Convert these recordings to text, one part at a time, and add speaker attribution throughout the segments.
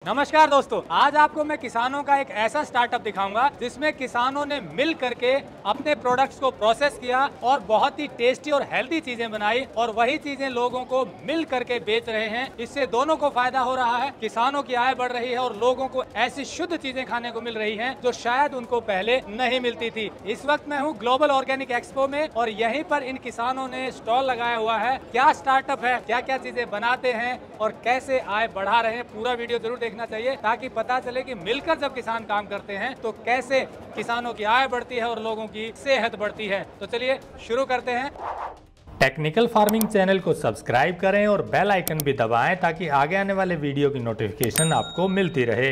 Speaker 1: नमस्कार दोस्तों, आज आपको मैं किसानों का एक ऐसा स्टार्टअप दिखाऊंगा जिसमें किसानों ने मिल करके अपने प्रोडक्ट्स को प्रोसेस किया और बहुत ही टेस्टी और हेल्दी चीजें बनाई और वही चीजें लोगों को मिल करके बेच रहे हैं। इससे दोनों को फायदा हो रहा है, किसानों की आय बढ़ रही है और लोगों को ऐसी शुद्ध चीजें खाने को मिल रही है जो शायद उनको पहले नहीं मिलती थी। इस वक्त मैं हूँ ग्लोबल ऑर्गेनिक एक्सपो में और यहीं पर इन किसानों ने स्टॉल लगाया हुआ है। क्या स्टार्टअप है, क्या क्या चीजें बनाते हैं और कैसे आय बढ़ा रहे हैं, पूरा वीडियो जरूर देखना चाहिए ताकि पता चले कि मिलकर जब किसान काम करते हैं तो कैसे किसानों की आय बढ़ती है और लोगों की सेहत बढ़ती है। तो चलिए शुरू करते हैं। टेक्निकल फार्मिंग चैनल को सब्सक्राइब करें और बेल आइकन भी दबाएं ताकि आगे आने वाले वीडियो की नोटिफिकेशन आपको मिलती रहे।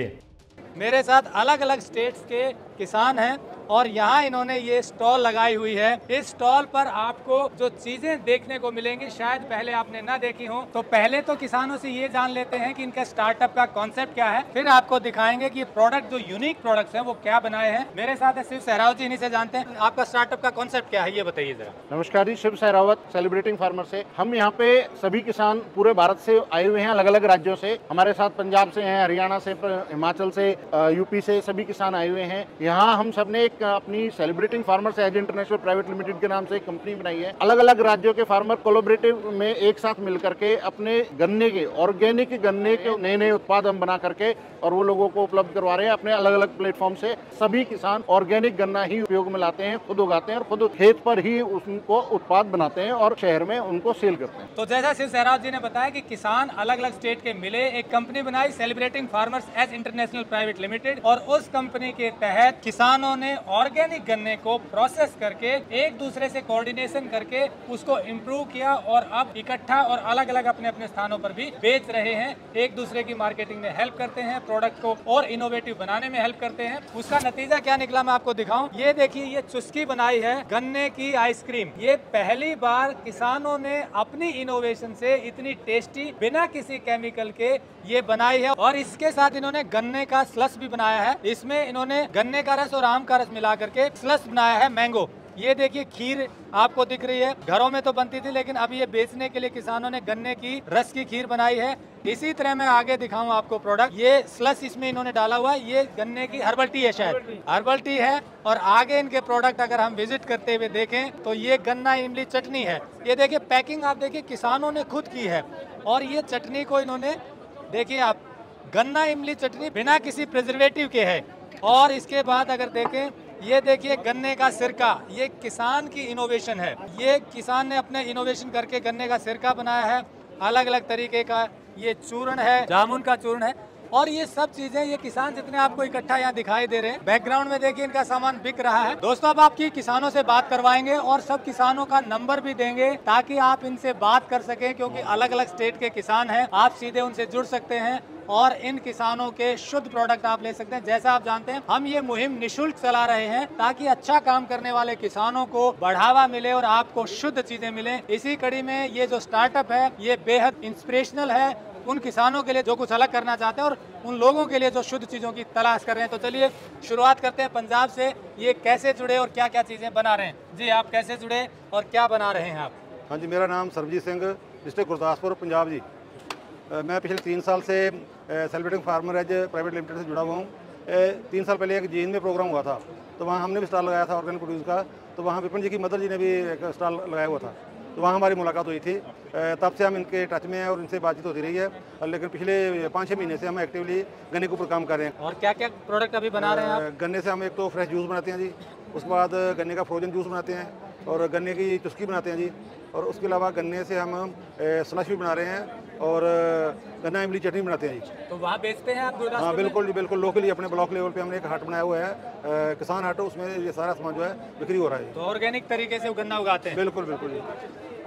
Speaker 1: मेरे साथ अलग अलग स्टेट्स के किसान हैं और यहाँ इन्होंने ये स्टॉल लगाई हुई है। इस स्टॉल पर आपको जो चीजें देखने को मिलेंगी शायद पहले आपने ना देखी हो। तो पहले तो किसानों से ये जान लेते हैं कि इनका स्टार्टअप का कॉन्सेप्ट क्या है, फिर आपको दिखाएंगे कि प्रोडक्ट जो यूनिक प्रोडक्ट्स हैं वो क्या बनाए हैं। मेरे साथ है शिव सहरावत जी, इन्हीं से जानते हैं आपका स्टार्टअप का कॉन्सेप्ट क्या है, ये बताइए जरा।
Speaker 2: नमस्कार जी, शिव सहरावत सेलिब्रेटिंग फार्मर से। हम यहाँ पे सभी किसान पूरे भारत से आए हुए हैं, अलग अलग राज्यों से। हमारे साथ पंजाब से हैं, हरियाणा से, हिमाचल से, यूपी से, सभी किसान आए हुए हैं। यहाँ हम सब ने एक अपनी Celebrating farmers as international private Limited के नाम से एक कंपनी बनाई है। अलग अलग राज्यों के फार्मर कोलैबोरेटिव में एक साथ मिलकर के अपने गन्ने के, ऑर्गेनिक गन्ने के नए नए उत्पाद हम बना करके और वो लोगों को उपलब्ध करवा रहे हैं अपने अलग अलग प्लेटफॉर्म से। सभी किसान ऑर्गेनिक गन्ना ही उपयोग में लाते हैं, खुद उगाते हैं और खुद खेत पर ही उनको उत्पाद बनाते हैं और शहर में उनको सेल करते हैं।
Speaker 1: तो जैसा शिव सहरावत जी ने बताया कि किसान अलग अलग स्टेट के मिले, एक कंपनी बनाई Celebrating farmers as international private Limited, और उस कंपनी के तहत किसानों ने ऑर्गेनिक गन्ने को प्रोसेस करके एक दूसरे से कोऑर्डिनेशन करके उसको इम्प्रूव किया और अब इकट्ठा और अलग अलग अपने अपने स्थानों पर भी बेच रहे हैं। एक दूसरे की मार्केटिंग में हेल्प करते हैं, प्रोडक्ट को और इनोवेटिव बनाने में हेल्प करते हैं। उसका नतीजा क्या निकला मैं आपको दिखाऊं। ये देखिए, ये चुस्की बनाई है गन्ने की आइसक्रीम। ये पहली बार किसानों ने अपनी इनोवेशन से इतनी टेस्टी बिना किसी केमिकल के ये बनाई है। और इसके साथ इन्होंने गन्ने का स्लस भी बनाया है। इसमें इन्होंने गन्ने का रस और आम का रस मिला करके स्लस बनाया है, मैंगो। ये देखिए खीर आपको दिख रही है, घरों में तो बनती थी लेकिन अब ये बेचने के लिए किसानों ने गन्ने की रस की खीर बनाई है। इसी तरह मैं आगे दिखाऊं आपको प्रोडक्ट। ये स्लस इसमें इन्होंने डाला हुआ है, ये गन्ने की हर्बल टी है, शायद हर्बल टी है। और आगे इनके प्रोडक्ट अगर हम विजिट करते हुए देखें तो ये गन्ना इमली चटनी है। ये देखिए पैकिंग आप देखिए किसानों ने खुद की है और ये चटनी को इन्होंने, देखिए आप, गन्ना इमली चटनी बिना किसी प्रिजर्वेटिव के है। और इसके बाद अगर देखें, ये देखिए गन्ने का सिरका, ये किसान की इनोवेशन है। ये किसान ने अपने इनोवेशन करके गन्ने का सिरका बनाया है। अलग अलग तरीके का ये चूर्ण है, जामुन का चूर्ण है। और ये सब चीजें ये किसान जितने आपको इकट्ठा यहाँ दिखाई दे रहे हैं, बैकग्राउंड में देखिए इनका सामान बिक रहा है। दोस्तों अब आपकी किसानों से बात करवाएंगे और सब किसानों का नंबर भी देंगे ताकि आप इनसे बात कर सकें, क्योंकि अलग अलग स्टेट के किसान हैं। आप सीधे उनसे जुड़ सकते हैं और इन किसानों के शुद्ध प्रोडक्ट आप ले सकते हैं। जैसा आप जानते हैं हम ये मुहिम निशुल्क चला रहे हैं ताकि अच्छा काम करने वाले किसानों को बढ़ावा मिले और आपको शुद्ध चीजें मिले। इसी कड़ी में ये जो स्टार्टअप है ये बेहद इंस्पिरेशनल है उन किसानों के लिए जो कुछ अलग करना चाहते हैं और उन लोगों के लिए जो शुद्ध चीजों की तलाश कर रहे हैं। तो चलिए शुरुआत करते हैं पंजाब से। ये कैसे जुड़े और क्या क्या चीजें बना रहे हैं? जी आप कैसे जुड़े और क्या बना रहे हैं आप?
Speaker 3: हाँ जी, मेरा नाम सरबजीत सिंह, डिस्ट्रिक्ट गुरदासपुर, पंजाब जी। मैं पिछले 3 साल से Celebrating Farmer Age Private Limited से जुड़ा हुआ हूँ। 3 साल पहले एक जींद में प्रोग्राम हुआ था तो वहाँ हमने भी स्टॉल लगाया था ऑर्गेनिक प्रोड्यूस का। तो वहाँ विपिन जी की मदर जी ने भी एक स्टॉल लगाया हुआ था, तो वहाँ हमारी मुलाकात हुई थी। तब से हम इनके टच में हैं और इनसे बातचीत होती रही है। लेकिन पिछले 5-6 महीने से हम एक्टिवली गन्ने के ऊपर काम कर रहे हैं।
Speaker 1: और क्या क्या प्रोडक्ट अभी बना रहे हैं आप?
Speaker 3: गन्ने से हम एक तो फ्रेश जूस बनाते हैं जी, उसके बाद गन्ने का फ्रोजन जूस बनाते हैं और गन्ने की चुस्की बनाते हैं जी। और उसके अलावा गन्ने से हम स्लश भी बना रहे हैं और गन्ना इमली चटनी बनाते हैं जी।
Speaker 1: तो वहाँ बेचते हैं आप गुरदासपुर?
Speaker 3: हाँ बिल्कुल जी, बिल्कुल। लोकली अपने ब्लॉक लेवल पे हमने एक हाट बनाया हुआ है, किसान हाट, उसमें ये सारा सामान जो है बिक्री हो रहा है।
Speaker 1: तो ऑर्गेनिक तरीके से गन्ना उगाते हैं?
Speaker 3: बिल्कुल बिल्कुल जी।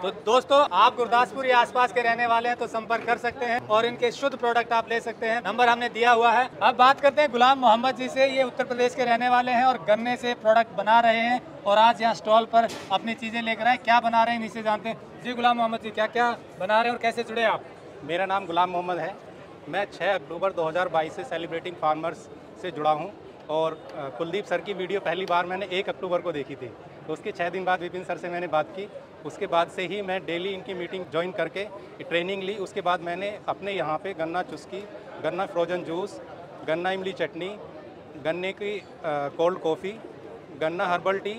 Speaker 1: तो दोस्तों आप गुरदासपुर या आसपास के रहने वाले हैं तो संपर्क कर सकते हैं और इनके शुद्ध प्रोडक्ट आप ले सकते हैं। नंबर हमने दिया हुआ है। अब बात करते हैं गुलाम मोहम्मद जी से। ये उत्तर प्रदेश के रहने वाले हैं और गन्ने से प्रोडक्ट बना रहे हैं और आज यहाँ स्टॉल पर अपनी चीजें लेकर आए। क्या बना रहे हैं इनसे जानते हैं। जी गुलाम मोहम्मद जी, क्या क्या बना रहे हैं और कैसे जुड़े आप?
Speaker 4: मेरा नाम गुलाम मोहम्मद है। मैं 6 अक्टूबर 2022 से सेलिब्रेटिंग फार्मर्स से जुड़ा हूं और कुलदीप सर की वीडियो पहली बार मैंने 1 अक्टूबर को देखी थी। तो उसके 6 दिन बाद विपिन सर से मैंने बात की। उसके बाद से ही मैं डेली इनकी मीटिंग ज्वाइन करके ट्रेनिंग ली। उसके बाद मैंने अपने यहाँ पे गन्ना चुस्की गन्ना फ्रोजन जूस, गन्ना इमली चटनी, गन्ने की कोल्ड कॉफ़ी, गन्ना हर्बल टी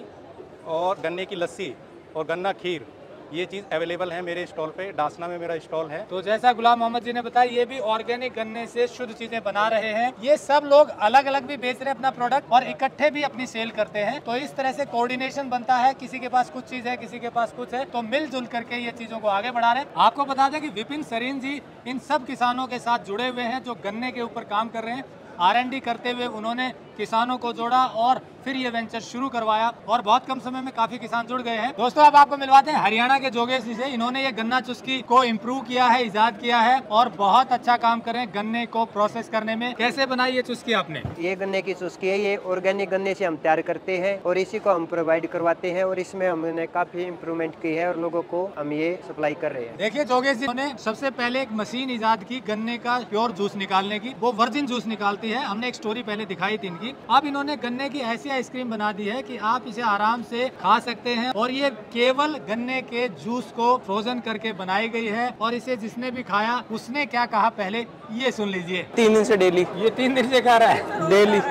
Speaker 4: और गन्ने की लस्सी और गन्ना खीर, ये चीज़ अवेलेबल है मेरे स्टॉल पे। डासना में मेरा स्टॉल है।
Speaker 1: तो जैसा गुलाम मोहम्मद जी ने बताया, ये भी ऑर्गेनिक गन्ने से शुद्ध चीजें बना रहे हैं। ये सब लोग अलग अलग भी बेच रहे हैं अपना प्रोडक्ट और इकट्ठे भी अपनी सेल करते हैं। तो इस तरह से कोऑर्डिनेशन बनता है, किसी के पास कुछ चीज है, किसी के पास कुछ है, तो मिलजुल करके ये चीजों को आगे बढ़ा रहे हैं। आपको बता दें कि विपिन सरीन जी इन सब किसानों के साथ जुड़े हुए हैं जो गन्ने के ऊपर काम कर रहे हैं। R&D करते हुए उन्होंने किसानों को जोड़ा और फिर ये वेंचर शुरू करवाया और बहुत कम समय में काफी किसान जुड़ गए हैं। दोस्तों, अब आपको मिलवाते हैं हरियाणा के जोगेश जी से। इन्होंने ये गन्ना चुस्की को इम्प्रूव किया है, इजाद किया है और बहुत अच्छा काम कर रहे हैं गन्ने को प्रोसेस करने में। कैसे बनाई ये चुस्की आपने?
Speaker 5: ये गन्ने की चुस्की है, ये ऑर्गेनिक गन्ने से हम तैयार करते हैं और इसी को हम प्रोवाइड करवाते हैं और इसमें हमने काफी इम्प्रूवमेंट की है और लोगों को हम ये सप्लाई कर रहे हैं।
Speaker 1: देखिए जोगेश जी ने सबसे पहले एक मशीन इजाद की गन्ने का प्योर जूस निकालने की। वो वर्जिन जूस निकालती है, हमने एक स्टोरी पहले दिखाई थी इनकी। अब इन्होंने गन्ने की ऐसी आइसक्रीम बना दी है कि आप इसे आराम से खा सकते हैं और ये केवल गन्ने के जूस को फ्रोजन करके बनाई गई है। और इसे जिसने भी खाया उसने क्या कहा पहले ये सुन लीजिए।
Speaker 6: 3 दिन से डेली।
Speaker 1: ये 3 दिन से खा रहा है
Speaker 6: डेली।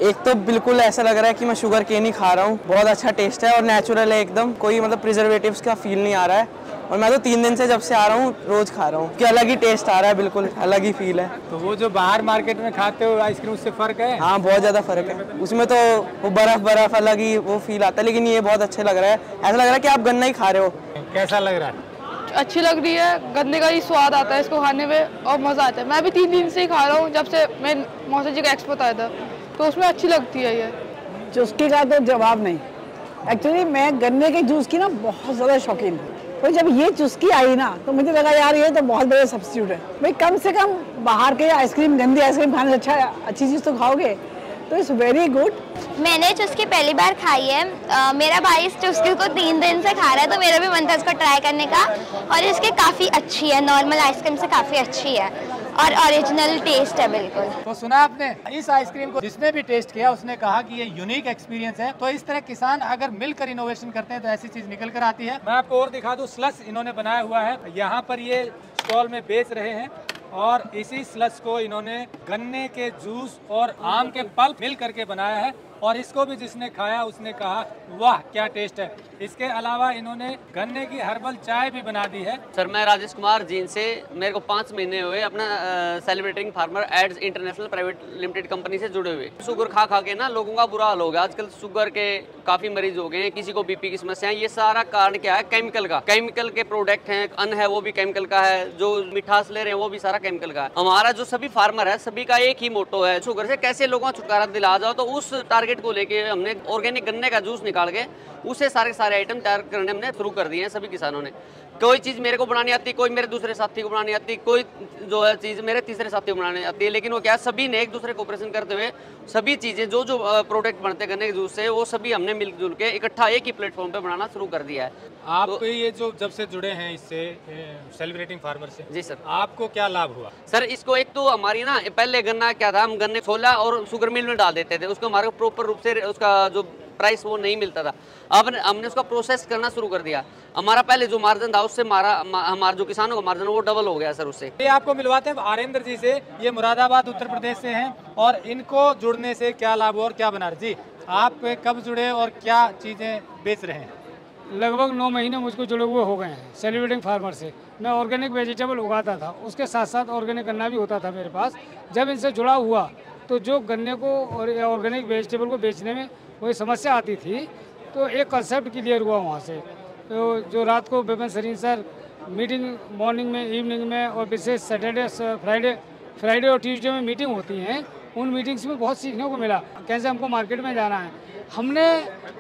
Speaker 6: एक तो बिल्कुल ऐसा लग रहा है कि मैं शुगर केन ही खा रहा हूँ। बहुत अच्छा टेस्ट है और नेचुरल है एकदम, कोई मतलब प्रिजर्वेटिव्स का फील नहीं आ रहा है। और मैं तो 3 दिन से जब से आ रहा हूँ रोज खा रहा हूँ कि अलग ही टेस्ट आ रहा है, बिल्कुल अलग ही फील है।
Speaker 1: तो वो जो बाहर मार्केट में खाते हो आइसक्रीम उससे फर्क है?
Speaker 6: हाँ, बहुत ज्यादा फर्क है। उसमें तो वो बर्फ अलग ही वो फील आता है, लेकिन ये बहुत अच्छा लग रहा है। ऐसा लग रहा है कि आप गन्ना ही खा रहे हो।
Speaker 1: कैसा लग रहा है?
Speaker 7: अच्छी लग रही है, गन्ने का ही स्वाद आता है इसको खाने में और मज़ा आता है। मैं भी 3 दिन से ही खा रहा हूँ, जब से मैं मौसा जी का एक्सपो आया था, तो उसमें अच्छी लगती है ये
Speaker 8: चुस्की का तो जवाब नहीं। एक्चुअली मैं गन्ने के जूस की ना बहुत ज़्यादा शौकीन हूँ, तो जब ये चुस्की आई ना तो मुझे लगा यार ये तो बहुत बड़ा सब्स्टिट्यूट है। भाई कम से कम बाहर के आइसक्रीम, गंदी आइसक्रीम खाने से अच्छी चीज़ तो खाओगे, तो इट्स वेरी गुड।
Speaker 9: मैंने चुस्की पहली बार खाई है। मेरा भाई इस चुस्की को 3 दिन से खा रहा है, तो मेरा भी मन था इसको ट्राई करने का। और इसकी काफ़ी अच्छी है, नॉर्मल आइसक्रीम से काफ़ी अच्छी है और ओरिजिनल टेस्ट है बिल्कुल।
Speaker 1: तो सुना आपने, इस आइसक्रीम को जिसने भी टेस्ट किया उसने कहा कि ये यूनिक एक्सपीरियंस है। तो इस तरह किसान अगर मिलकर इनोवेशन करते हैं तो ऐसी चीज निकल कर आती है। मैं आपको और दिखा दूं, स्लस इन्होंने बनाया हुआ है, यहाँ पर ये स्टॉल में बेच रहे हैं और इसी स्लस को इन्होंने गन्ने के जूस और आम के पल्प मिल करके बनाया है और इसको भी जिसने खाया उसने कहा वाह क्या टेस्ट है। इसके अलावा इन्होंने गन्ने की हर्बल चाय भी बना दी है।
Speaker 10: सर, मैं राजेश कुमार जीन से, मेरे को 5 महीने हुए अपना Celebrating Farmer Ads International private limited company से जुड़े हुए। शुगर खा खा के ना लोगों का बुरा हाल हो गया। आजकल शुगर के काफी मरीज हो गए हैं, किसी को बीपी की समस्या है। ये सारा कारण क्या है? केमिकल का। केमिकल के प्रोडक्ट हैं, अन्न है वो भी केमिकल का है, जो मिठास ले रहे हैं वो भी सारा केमिकल का है। हमारा जो सभी फार्मर है सभी का एक ही मोटो है, शुगर से कैसे लोगों को छुटकारा दिला जाओ। तो उस टारगेट को लेके हमने ऑर्गेनिक गन्ने का जूस निकाल के उससे सारे आइटम तैयार करने हमने शुरू कर दिए हैं सभी किसानों ने। कोई चीज़ मेरे को बनानी आती, कोई मेरे दूसरे साथी को बनानी आती, कोई जो है चीज़ मेरे तीसरे साथी को बनानी आती है। लेकिन वो क्या, सभी ने एक दूसरे कोऑपरेशन करते हुए सभी चीज़ें जो प्रोडक्ट बनते गन्ने के जूस से वो सभी हमने मिलजुल के इकट्ठा एक ही प्लेटफॉर्म पे बनाना शुरू कर दिया है।
Speaker 1: आप तो ये जो जब से जुड़े हैं इससे सेलिब्रेटिंग फार्मर से,
Speaker 10: जी सर,
Speaker 1: आपको क्या लाभ हुआ?
Speaker 10: सर, इसको एक तो हमारी ना पहले गन्ना क्या था, हम गन्ने छोला और शुगर मिल में डाल देते थे, उसको हमारे को प्रॉपर रूप से उसका जो प्राइस वो नहीं मिलता था। अब हमने उसका प्रोसेस करना शुरू कर दिया। हमारा पहले जो मार्जिन था उससे हमारा जो किसानों का मार्जिन वो डबल हो गया सर उससे।
Speaker 1: ये आपको मिलवाते हैं आरेंद्र जी से, ये मुरादाबाद उत्तर प्रदेश से हैं और इनको जुड़ने से क्या लाभ हुआ और क्या बना रहे? जी, आप कब जुड़े और क्या चीज़ें बेच रहे हैं?
Speaker 11: लगभग 9 महीने मुझको जुड़े हुए हो गए हैं सेलिब्रेटिंग फार्मर से। मैं ऑर्गेनिक वेजिटेबल उगाता था, उसके साथ साथ ऑर्गेनिक गन्ना भी होता था मेरे पास। जब इनसे जुड़ा हुआ तो जो गन्ने को और ऑर्गेनिक वेजिटेबल को बेचने में कोई समस्या आती थी तो एक कंसेप्ट क्लियर हुआ वहाँ से। तो जो रात को Vipin Sareen sir meeting morning में, इवनिंग में और विशेष सैटरडे फ्राइडे और ट्यूसडे में मीटिंग होती हैं, उन मीटिंग्स में बहुत सीखने को मिला। कैसे हमको मार्केट में जाना है, हमने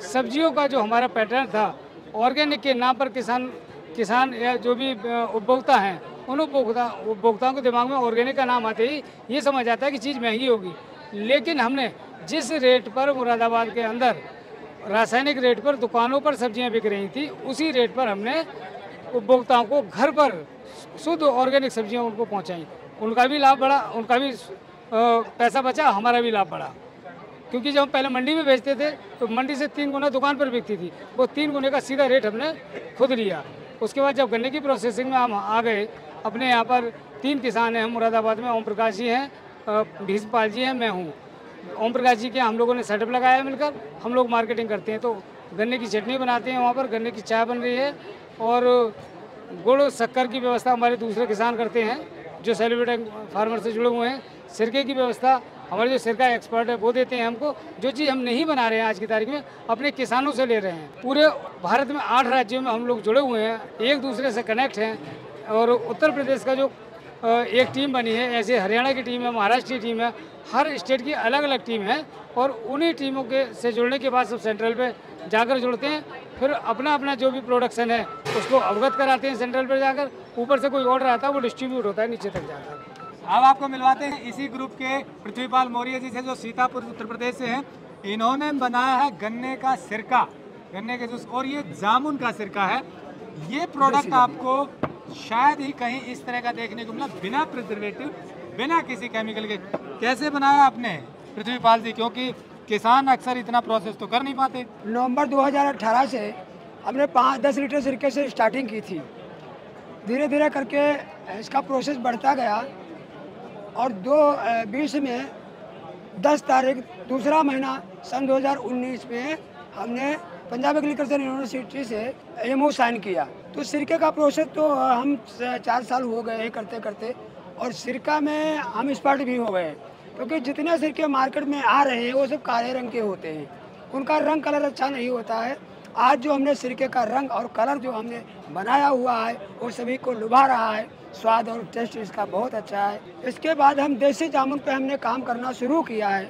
Speaker 11: सब्जियों का जो हमारा पैटर्न था ऑर्गेनिक के नाम पर किसान या जो भी उपभोक्ता हैं उन उपभोक्ताओं के दिमाग में ऑर्गेनिक का नाम आते ही ये समझ आता है कि चीज़ महंगी होगी। लेकिन हमने जिस रेट पर मुरादाबाद के अंदर रासायनिक रेट पर दुकानों पर सब्जियां बिक रही थी, उसी रेट पर हमने उपभोक्ताओं को घर पर शुद्ध ऑर्गेनिक सब्जियां उनको पहुंचाई। उनका भी लाभ बढ़ा, उनका भी पैसा बचा, हमारा भी लाभ बढ़ा। क्योंकि जब हम पहले मंडी में बेचते थे तो मंडी से 3 गुना दुकान पर बिकती थी, वो 3 गुने का सीधा रेट हमने खुद लिया। उसके बाद जब गन्ने की प्रोसेसिंग में हम आ गए, अपने यहाँ पर 3 किसान हैं मुरादाबाद में, ओम प्रकाश जी हैं, भीष्मपाल जी हैं, मैं हूँ। ओम प्रकाश जी के हम लोगों ने सेटअप लगाया है मिलकर, हम लोग मार्केटिंग करते हैं। तो गन्ने की चटनी बनाते हैं वहाँ पर, गन्ने की चाय बन रही है और गुड़ शक्कर की व्यवस्था हमारे दूसरे किसान करते हैं जो सेलिब्रेटिंग फार्मर से जुड़े हुए हैं। सिरके की व्यवस्था हमारे जो सिरका एक्सपर्ट है वो देते हैं हमको। जो चीज़ हम नहीं बना रहे हैं आज की तारीख में, अपने किसानों से ले रहे हैं। पूरे भारत में 8 राज्यों में हम लोग जुड़े हुए हैं, एक दूसरे से कनेक्ट हैं। और उत्तर प्रदेश का जो एक टीम बनी है, ऐसे हरियाणा की टीम है, महाराष्ट्र की टीम है, हर स्टेट की अलग अलग टीम है। और उन्हीं टीमों के से जुड़ने के बाद सब सेंट्रल पे जाकर जुड़ते हैं, फिर अपना अपना जो भी प्रोडक्शन है उसको अवगत कराते हैं सेंट्रल पर जाकर। ऊपर से कोई ऑर्डर आता है वो डिस्ट्रीब्यूट होता है नीचे तक जाकर।
Speaker 1: अब आपको मिलवाते हैं इसी ग्रुप के पृथ्वीपाल मौर्य जी से, जो सीतापुर उत्तर प्रदेश से हैं। इन्होंने बनाया है गन्ने का सिरका, गन्ने के जूस, और ये जामुन का सिरका है। ये प्रोडक्ट आपको शायद ही कहीं इस तरह का देखने को मिला, बिना प्रिजर्वेटिव, बिना किसी केमिकल के। कैसे बनाया आपने पृथ्वीपाल जी, क्योंकि किसान अक्सर इतना प्रोसेस तो कर नहीं पाते।
Speaker 12: नवंबर 2018 से हमने 5-10 लीटर सिरके से स्टार्टिंग की थी। धीरे धीरे करके इसका प्रोसेस बढ़ता गया और 2020 में 10 तारीख दूसरा महीना सन 2019 में हमने पंजाब एग्रीकल्चर यूनिवर्सिटी से एमओ साइन किया। तो सिरके का प्रोसेस तो हम 4 साल हो गए करते करते, और सिरका में हम एक्सपर्ट भी हो गए, क्योंकि जितने सिरके मार्केट में आ रहे हैं वो सब काले रंग के होते हैं, उनका रंग कलर अच्छा नहीं होता है। आज जो हमने सिरके का रंग और कलर जो हमने बनाया हुआ है वो सभी को लुभा रहा है। स्वाद और टेस्ट इसका बहुत अच्छा है। इसके बाद हम देसी जामुन पे हमने काम करना शुरू किया है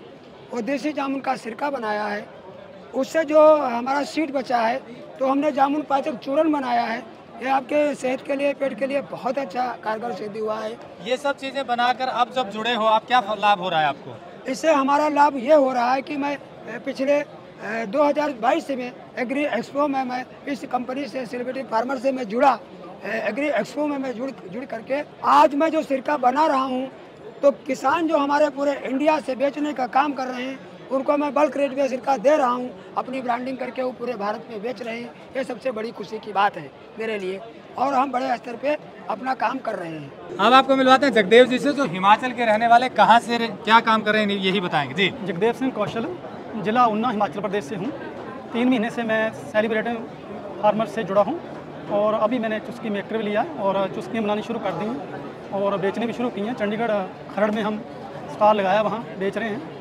Speaker 12: और देसी जामुन का सिरका बनाया है। उससे जो हमारा सीड बचा है तो हमने जामुन पाचक चूर्ण बनाया है। ये आपके सेहत के लिए, पेट के लिए बहुत अच्छा कारगर सिद्ध हुआ है।
Speaker 1: ये सब चीज़ें बनाकर अब जब जुड़े हो आप, क्या लाभ हो रहा है आपको?
Speaker 12: इससे हमारा लाभ ये हो रहा है कि मैं पिछले 2022 में एग्री एक्सपो में मैं इस कंपनी से सेलिब्रेटिंग फार्मर से मैं जुड़ा। एग्री एक्सपो में मैं जुड़ करके आज मैं जो सिरका बना रहा हूँ, तो किसान जो हमारे पूरे इंडिया से बेचने का काम कर रहे हैं उनको मैं बल्क रेट में सिरका दे रहा हूँ, अपनी ब्रांडिंग करके वो पूरे भारत में बेच रहे हैं। ये सबसे बड़ी खुशी की बात है मेरे लिए, और हम बड़े स्तर पे अपना काम कर रहे हैं।
Speaker 1: अब आपको मिलवाते हैं जगदेव जी से, जो हिमाचल के रहने वाले, कहाँ से क्या काम कर रहे हैं यही बताएंगे जी।
Speaker 13: जगदेव सिंह कौशल, जिला ऊना, हिमाचल प्रदेश से हूँ। 3 महीने से मैं सेलिब्रेटिंग फार्मर से जुड़ा हूँ और अभी मैंने चुस्की मेकर भी लिया और चुस्कियाँ बनानी शुरू कर दी हैं और बेचने भी शुरू की हैं। चंडीगढ़ खरड़ में हम स्टॉल लगाया, वहाँ बेच रहे हैं।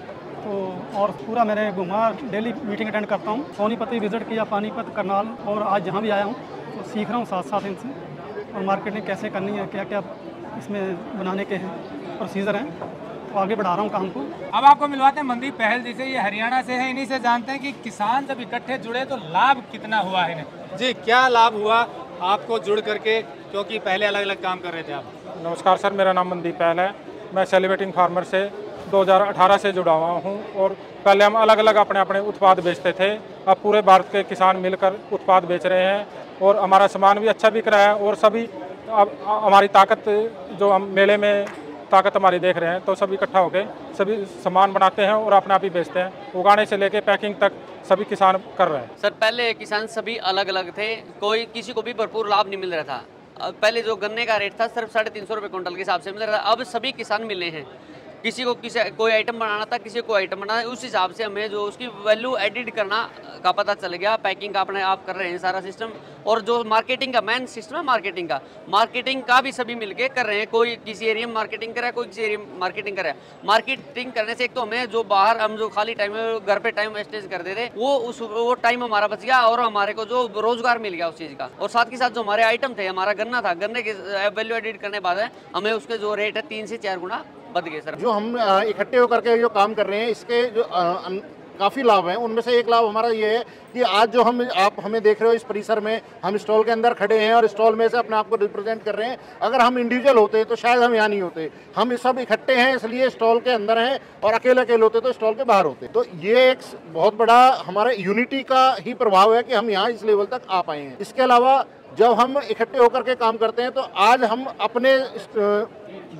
Speaker 13: तो और पूरा मैंने घुमा, डेली मीटिंग अटेंड करता हूँ। सोनीपत विजिट किया, पानीपत, करनाल, और आज जहाँ भी आया हूँ तो सीख रहा हूँ साथ साथ इनसे, और मार्केटिंग कैसे करनी है, क्या क्या इसमें बनाने के हैं प्रोसीजर हैं, तो आगे बढ़ा रहा हूँ काम को।
Speaker 1: अब आपको मिलवाते हैं मनदीप पहल जी से, ये हरियाणा से है। इन्हीं से जानते हैं कि किसान जब इकट्ठे जुड़े तो लाभ कितना हुआ है इन्हें। जी, क्या लाभ हुआ आपको जुड़ करके, क्योंकि पहले अलग अलग काम कर रहे थे आप?
Speaker 14: नमस्कार सर, मेरा नाम मनदीप पहल है। मैं सेलिब्रेटिंग फार्मर से 2018 से जुड़ा हुआ हूँ और पहले हम अलग अलग अपने अपने उत्पाद बेचते थे। अब पूरे भारत के किसान मिलकर उत्पाद बेच रहे हैं और हमारा सामान भी अच्छा बिक रहा है। और सभी अब हमारी ताकत, जो हम मेले में ताकत हमारी देख रहे हैं, तो सभी इकट्ठा होकर सभी सामान बनाते हैं और अपने आप ही बेचते हैं। उगाने से लेके पैकिंग तक सभी किसान कर रहे हैं।
Speaker 10: सर, पहले किसान सभी अलग अलग थे, कोई किसी को भी भरपूर लाभ नहीं मिल रहा था। पहले जो गन्ने का रेट था सिर्फ 350 रुपये क्विंटल के हिसाब से मिल रहा था। अब सभी किसान मिले हैं, किसी को कोई आइटम बनाना था, किसी को आइटम बनाना, उस हिसाब से हमें जो उसकी वैल्यू एडिट करना का पता चल गया। पैकिंग का अपने आप कर रहे हैं सारा सिस्टम, और जो मार्केटिंग का मेन सिस्टम है मार्केटिंग का भी सभी मिलके कर रहे हैं। कोई किसी एरिया में मार्केटिंग कर रहा है, कोई किसी एरिया में मार्केटिंग कर रहा है। मार्केटिंग करने से एक तो हमें जो बाहर हम जो खाली टाइम में घर पे टाइम वेस्टेज करते थे, वो टाइम हमारा बच गया और हमारे को जो रोजगार मिल गया उस चीज़ का। और साथ के साथ जो हमारे आइटम थे, हमारा गन्ना था, गन्ने के वैल्यू एडिट करने के बाद हमें उसके जो रेट है 3 से 4 गुना बढ़ गए। सर,
Speaker 2: जो हम इकट्ठे होकर के जो काम कर रहे हैं, इसके जो काफ़ी लाभ हैं। उनमें से एक लाभ हमारा ये है कि आज जो आप हमें देख रहे हो इस परिसर में, हम स्टॉल के अंदर खड़े हैं और स्टॉल में से अपने आप को रिप्रेजेंट कर रहे हैं। अगर हम इंडिविजुअल होते तो शायद हम यहाँ नहीं होते। हम सब इकट्ठे हैं इसलिए स्टॉल के अंदर हैं, और अकेले होते तो स्टॉल के बाहर होते। तो ये एक बहुत बड़ा हमारे यूनिटी का ही प्रभाव है कि हम यहाँ इस लेवल तक आ पाए हैं। इसके अलावा जब हम इकट्ठे होकर के काम करते हैं तो आज हम अपने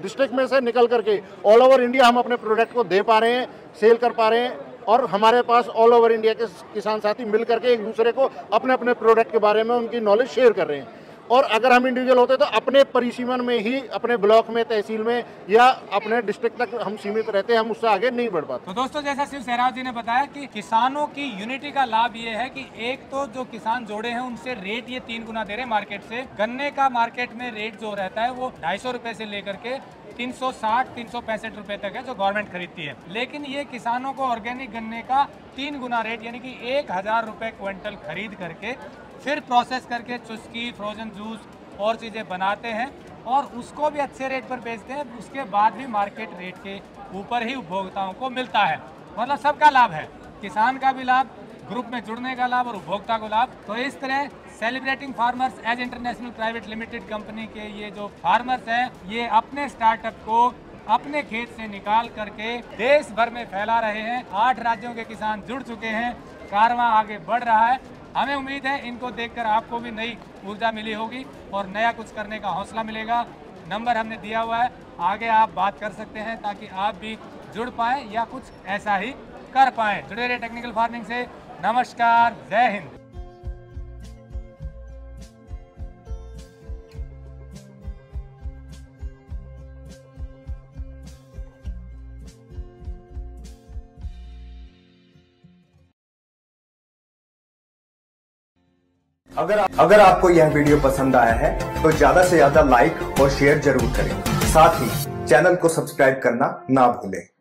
Speaker 2: डिस्ट्रिक्ट में से निकल करके ऑल ओवर इंडिया हम अपने प्रोडक्ट को दे पा रहे हैं, सेल कर पा रहे हैं, और हमारे पास ऑल ओवर इंडिया के किसान साथी मिल करके एक दूसरे को अपने अपने प्रोडक्ट के बारे में उनकी नॉलेज शेयर कर रहे हैं। और अगर हम इंडिविजुअल होते तो अपने परिसीमन में ही, अपने ब्लॉक में, तहसील में या अपने डिस्ट्रिक्ट तक हम सीमित रहते हैं, हम उससे आगे नहीं बढ़ पाते।
Speaker 1: तो दोस्तों, जैसा शिव सहरावत जी ने बताया कि किसानों की यूनिटी का लाभ ये है कि एक तो जो किसान जोड़े हैं उनसे रेट ये 3 गुना दे रहे हैं मार्केट से। गन्ने का मार्केट में रेट जो रहता है वो 250 रुपए से लेकर के 360-365 रुपए तक है जो गवर्नमेंट खरीदती है, लेकिन ये किसानों को ऑर्गेनिक गन्ने का 3 गुना रेट यानी कि 1000 रुपए क्विंटल खरीद करके फिर प्रोसेस करके चुस्की, फ्रोजन जूस और चीज़ें बनाते हैं और उसको भी अच्छे रेट पर बेचते हैं। उसके बाद भी मार्केट रेट के ऊपर ही उपभोक्ताओं को मिलता है। मतलब सबका लाभ है, किसान का भी लाभ, ग्रुप में जुड़ने का लाभ और उपभोक्ता को लाभ। तो इस तरह celebrating farmers as international private limited company के ये जो फार्मर्स हैं, ये अपने स्टार्टअप को अपने खेत से निकाल करके देश भर में फैला रहे हैं। 8 राज्यों के किसान जुड़ चुके हैं, कारवां आगे बढ़ रहा है। हमें उम्मीद है इनको देखकर आपको भी नई ऊर्जा मिली होगी और नया कुछ करने का हौसला मिलेगा। नंबर हमने दिया हुआ है, आगे आप बात कर सकते हैं ताकि आप भी जुड़ पाएं या कुछ ऐसा ही कर पाएं। जुड़े रहिए टेक्निकल फार्मिंग से। नमस्कार, जय हिंद।
Speaker 15: अगर आपको यह वीडियो पसंद आया है तो ज्यादा से ज्यादा लाइक और शेयर जरूर करें। साथ ही चैनल को सब्सक्राइब करना ना भूलें।